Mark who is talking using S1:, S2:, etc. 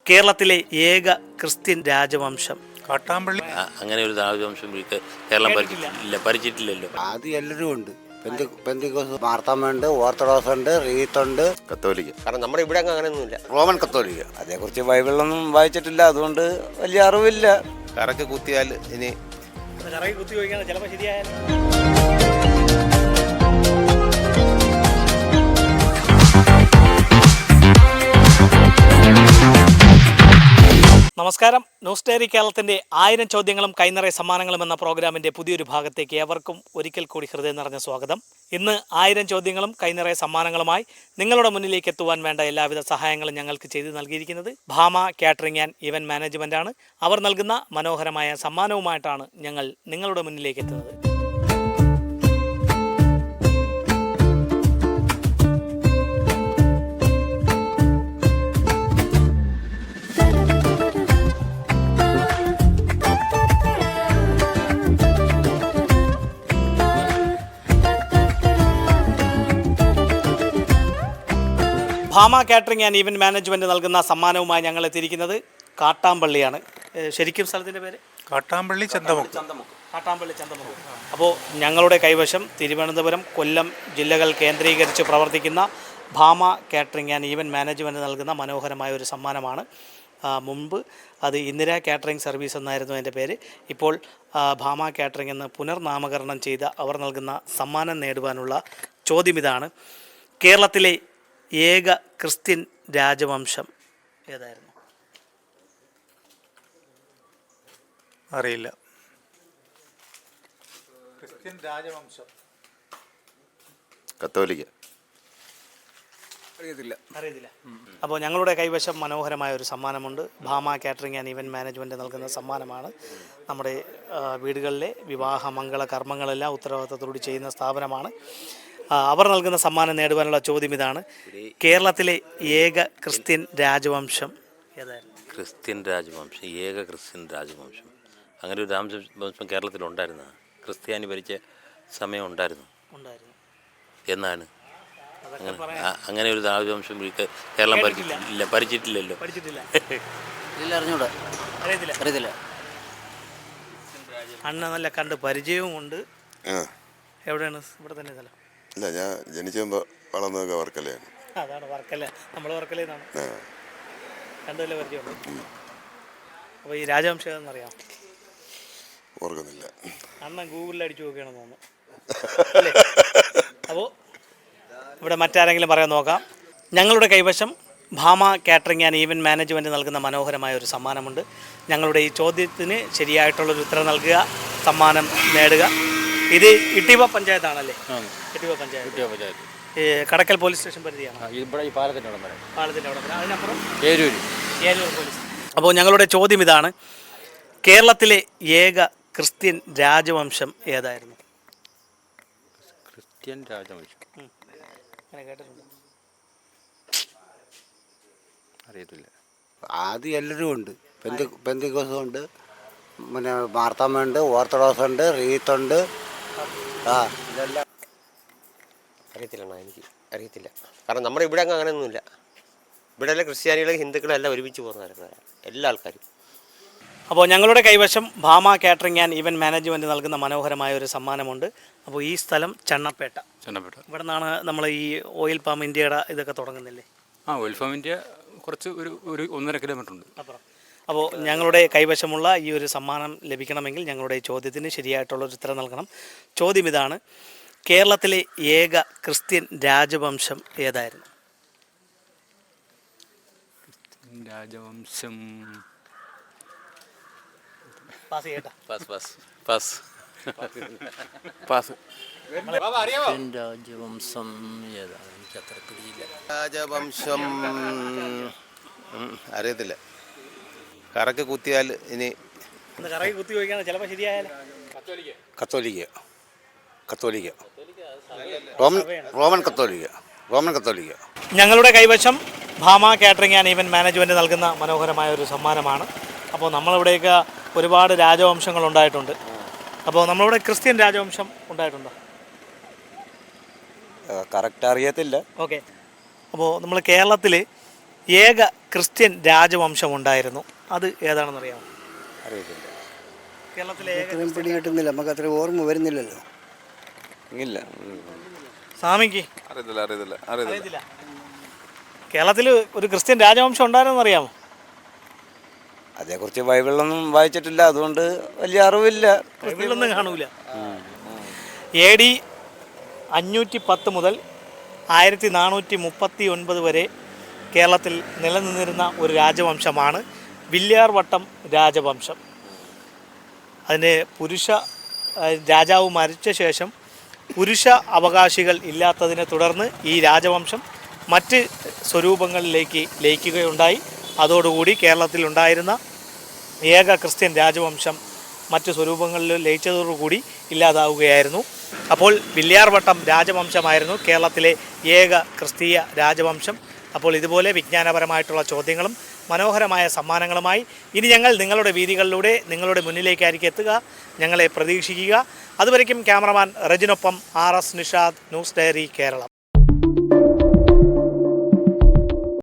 S1: കേരളത്തിലെ ഏക ക്രിസ്ത്യൻ രാജവംശം
S2: കാട്ടാമ്പള്ളി.
S3: അങ്ങനെ ഒരു രാജവംശം കേരളം ഭരിച്ചിട്ടില്ലല്ലോ.
S4: ആദ്യം എല്ലാവരും ഉണ്ട്. പെന്തിക്കോസ്, മാർത്താമ്മയുണ്ട്, ഓർത്തഡോക്സ് ഉണ്ട്, റീത്തുണ്ട്,
S5: കത്തോലിക്ക.
S4: കാരണം നമ്മുടെ ഇവിടെ അങ്ങനെയൊന്നുമില്ല. റോമൻ കത്തോലിക്ക. അതേക്കുറിച്ച് ബൈബിളിലൊന്നും വായിച്ചിട്ടില്ല, അതുകൊണ്ട് വലിയ അറിവില്ല.
S5: കറക്ക് കുത്തിയാൽ ഇനി
S1: കുത്തി ചോദിക്കണം, ചിലപ്പോൾ ശരിയായാലും. നമസ്കാരം. ന്യൂസ് ഡയറി കേരളത്തിൻ്റെ 1000 ചോദ്യങ്ങളും കൈനിറയ സമ്മാനങ്ങളും എന്ന പ്രോഗ്രാമിൻ്റെ പുതിയൊരു ഭാഗത്തേക്ക് ഏവർക്കും ഒരിക്കൽ കൂടി ഹൃദയം നിറഞ്ഞ സ്വാഗതം. ഇന്ന് 1000 ചോദ്യങ്ങളും കൈനിറയ സമ്മാനങ്ങളുമായി നിങ്ങളുടെ മുന്നിലേക്ക് എത്തുവാൻ വേണ്ട എല്ലാവിധ സഹായങ്ങളും ഞങ്ങൾക്ക് ചെയ്തു നൽകിയിരിക്കുന്നത് ഭാമ കാറ്ററിംഗ് ആൻഡ് ഇവന്റ് മാനേജ്മെൻറ്റാണ്. അവർ നൽകുന്ന മനോഹരമായ സമ്മാനവുമായിട്ടാണ് ഞങ്ങൾ നിങ്ങളുടെ മുന്നിലേക്ക് എത്തുന്നത്. Bhama catering and event management നൽകുന്ന സമ്മാനവുമായി ഞങ്ങൾ എത്തിയിരിക്കുന്നത് കാട്ടാമ്പള്ളിയാണ്. ശരിക്കും സ്ഥലത്തിൻ്റെ പേര്
S2: കാട്ടാമ്പള്ളി ചന്തമുക്ക്.
S1: കാട്ടാമ്പള്ളി ചന്തമുക്ക്. അപ്പോൾ ഞങ്ങളുടെ കൈവശം തിരുവനന്തപുരം, കൊല്ലം ജില്ലകൾ കേന്ദ്രീകരിച്ച് പ്രവർത്തിക്കുന്ന Bhama catering and event management നൽകുന്ന മനോഹരമായ ഒരു സമ്മാനമാണ്. മുമ്പ് അത് ഇന്ദിര കാറ്ററിംഗ് സർവീസ് എന്നായിരുന്നു അതിൻ്റെ പേര്. ഇപ്പോൾ ഭാമ കാറ്ററിംഗ് എന്ന് പുനർനാമകരണം ചെയ്ത അവർ നൽകുന്ന സമ്മാനം നേടുവാനുള്ള ചോദ്യം ഇതാണ്: കേരളത്തിലെ ഏക ക്രിസ്ത്യൻ രാജവംശം ഏതായിരുന്നു?
S2: അറിയില്ല. ക്രിസ്ത്യൻ രാജവംശം
S5: കത്തോലിക്ക.
S1: അറിയത്തില്ല. അപ്പോൾ ഞങ്ങളുടെ കൈവശം മനോഹരമായ ഒരു സമ്മാനമുണ്ട്. Bhama catering and event management നൽകുന്ന സമ്മാനമാണ്. നമ്മുടെ വീടുകളിലെ വിവാഹ മംഗള കർമ്മങ്ങളെല്ലാം ഉത്തരവാദിത്തത്തോടെ ചെയ്യുന്ന സ്ഥാപനമാണ്. അവർ നൽകുന്ന സമ്മാനം നേടുവാനുള്ള ചോദ്യം ഇതാണ്: കേരളത്തിലെ ഏക ക്രിസ്ത്യൻ രാജവംശം ഏതായിരുന്നു?
S3: ക്രിസ്ത്യൻ രാജവംശം, ഏക ക്രിസ്ത്യൻ രാജവംശം. അങ്ങനെ ഒരു രാജവംശം കേരളത്തിലുണ്ടായിരുന്നു. ക്രിസ്ത്യാനി ഭരിച്ച സമയം ഉണ്ടായിരുന്നു. എന്നാണ് അങ്ങനെ ഒരു രാജവംശം കേരളം ഭരിച്ചിട്ടില്ലല്ലോ.
S1: അറിയത്തില്ല. അണ്ണ നല്ല കണ്ട് പരിചയവും ഉണ്ട്. എവിടെയാണ്? ഇവിടെ തന്നെ സ്ഥലം?
S5: ഇല്ല, ഞാൻ ജനിച്ചുമ്പോൾ വളർന്നതൊക്കെ വർക്കലയാണ്.
S1: അതാണ് വർക്കല. നമ്മൾ വർക്കലയെന്നാണ്. കണ്ടതല്ലേ പരിചയമുണ്ട്. അപ്പോൾ ഈ രാജവംശം എന്നറിയാം?
S5: ഓർക്കുന്നില്ല.
S1: അണ്ണൻ ഗൂഗിളിൽ അടിച്ചു നോക്കുകയാണെന്ന് തോന്നുന്നു. അപ്പോൾ ഇവിടെ മറ്റാരെങ്കിലും പറയാൻ നോക്കാം. ഞങ്ങളുടെ കൈവശം Bhama catering and event management നൽകുന്ന മനോഹരമായ ഒരു സമ്മാനമുണ്ട്. ഞങ്ങളുടെ ഈ ചോദ്യത്തിന് ശരിയായിട്ടുള്ളൊരു ഉത്തരം നൽകുക, സമ്മാനം നേടുക. ഇത് ഇട്ടിവ പഞ്ചായത്താണല്ലേ? ഇട്ടിവ പഞ്ചായത്ത്. കടക്കൽ പോലീസ് സ്റ്റേഷൻ പരിധിയാണ്. പാലത്തിൻ്റെ അവിടെ വരെ. അതിനപ്പുറം ഏരൂർ പോലീസ്. അപ്പോൾ ഞങ്ങളുടെ ചോദ്യം ഇതാണ്: കേരളത്തിലെ ഏക ക്രിസ്ത്യൻ രാജവംശം ഏതായിരുന്നു?
S3: ക്രിസ്ത്യൻ രാജവംശം
S1: കേട്ടിട്ടുണ്ട്?
S3: അറിയത്തില്ല.
S4: ആദ്യം എല്ലാവരും ഉണ്ട്. പെന്തിക്കോസ് ഉണ്ട്, പിന്നെ മാർത്താമ്മയുണ്ട്, ഓർത്തഡോക്സ് ഉണ്ട്, റീത്തുണ്ട്. ഇതെല്ലാം
S6: അറിയത്തില്ല. എനിക്ക് അറിയത്തില്ല. കാരണം നമ്മുടെ ഇവിടെ അങ്ങനെയൊന്നുമില്ല. ഇവിടെ എല്ലാം ക്രിസ്ത്യാനികളും ഹിന്ദുക്കളും എല്ലാം ഒരുമിച്ച് പോകുന്നവരാണ് എല്ലാ ആൾക്കാരും.
S1: അപ്പോൾ ഞങ്ങളുടെ കൈവശം Bhama catering and event management നൽകുന്ന മനോഹരമായ ഒരു സമ്മാനമുണ്ട്. അപ്പോൾ ഈ സ്ഥലം ചണ്ണപ്പേട്ട. ഇവിടെ നിന്നാണ് നമ്മൾ ഈ ഓയിൽ പാം ഇന്ത്യയുടെ ഇതൊക്കെ തുടങ്ങുന്നില്ലേ?
S7: ഓയിൽ പാം ഇന്ത്യ കുറച്ച് ഒരു 1.5 കിലോമീറ്റർ ഉണ്ട്
S1: അപ്പുറം. അപ്പോൾ ഞങ്ങളുടെ കൈവശമുള്ള ഈ ഒരു സമ്മാനം ലഭിക്കണമെങ്കിൽ ഞങ്ങളുടെ ചോദ്യത്തിന് ശരിയായിട്ടുള്ളൊരു ഉത്തരം നൽകണം. ചോദ്യം ഇതാണ്: കേരളത്തിലെ ഏക ക്രിസ്ത്യൻ രാജവംശം ഏതായിരുന്നു?
S7: രാജവംശം
S1: പാസ് ചെയ്യട്ടാ?
S3: രാജവംശം ഏതാണ്? എനിക്ക് അത്ര പിടിയില്ല.
S5: രാജവംശം അറിയത്തില്ല. കറക്ക് കുത്തിയാൽ ഇനി
S1: കറക്കി കുത്തി ചോദിക്കണം, ചിലപ്പോൾ ശരിയായാലും.
S4: കത്തോലിക്ക. റോമൻ കത്തോലിക്ക.
S1: ഞങ്ങളുടെ കൈവശം Bhama catering and event management നൽകുന്ന മനോഹരമായ ഒരു സമ്മാനമാണ്. അപ്പോൾ നമ്മളിവിടെയൊക്കെ ഒരുപാട് രാജവംശങ്ങൾ ഉണ്ടായിട്ടുണ്ട്. അപ്പോൾ നമ്മളിവിടെ ക്രിസ്ത്യൻ രാജവംശം ഉണ്ടായിട്ടുണ്ടോ?
S4: കറക്റ്റ് അറിയത്തില്ല.
S1: ഓക്കെ. അപ്പോൾ നമ്മൾ കേരളത്തിൽ ഏക ക്രിസ്ത്യൻ രാജവംശം ഉണ്ടായിരുന്നു. അത് ഏതാണെന്ന് അറിയാമോ?
S3: അറിയത്തില്ല.
S1: കേരളത്തിലെ ഏക
S8: അത്രയും പിടി കിട്ടുന്നില്ല, നമുക്ക് അത്ര ഓർമ്മ വരുന്നില്ലല്ലോ.
S3: ഇല്ല.
S1: സ്വാമിക്ക്
S5: അറിയത്തില്ല അറിയത്തില്ല
S1: അറിയത്തില്ല. കേരളത്തിൽ ഒരു ക്രിസ്ത്യൻ രാജവംശം ഉണ്ടായിരുന്നെന്ന് അറിയാമോ?
S4: അതേക്കുറിച്ച് ബൈബിളിലൊന്നും വായിച്ചിട്ടില്ല, അതുകൊണ്ട് വലിയ അറിവില്ല.
S1: ബൈബിളിലൊന്നും കാണൂല. AD 510 മുതൽ 1439 വരെ കേരളത്തിൽ നിലനിന്നിരുന്ന ഒരു രാജവംശമാണ് വില്യാർവട്ടം രാജവംശം. അതിന് രാജാവ് മരിച്ച ശേഷം പുരുഷ അവകാശികൾ ഇല്ലാത്തതിനെ തുടർന്ന് ഈ രാജവംശം മറ്റ് സ്വരൂപങ്ങളിലേക്ക് ലയിക്കുകയുണ്ടായി. അതോടുകൂടി കേരളത്തിലുണ്ടായിരുന്ന ഏക ക്രിസ്ത്യൻ രാജവംശം മറ്റ് സ്വരൂപങ്ങളിൽ ലയിച്ചതോടുകൂടി ഇല്ലാതാവുകയായിരുന്നു. അപ്പോൾ വില്യാർവട്ടം രാജവംശമായിരുന്നു കേരളത്തിലെ ഏക ക്രിസ്തീയ രാജവംശം. അപ്പോൾ ഇതുപോലെ വിജ്ഞാനപരമായിട്ടുള്ള ചോദ്യങ്ങളും മനോഹരമായ സമ്മാനങ്ങളുമായി ഇനി ഞങ്ങൾ നിങ്ങളുടെ വീതികളിലൂടെ നിങ്ങളുടെ മുന്നിലേക്കായിരിക്കും എത്തുക. ഞങ്ങളെ പ്രതീക്ഷിക്കുക. അതുവരയ്ക്കും ക്യാമറമാൻ റജിനൊപ്പം RS Nishad, News Diary Keralam.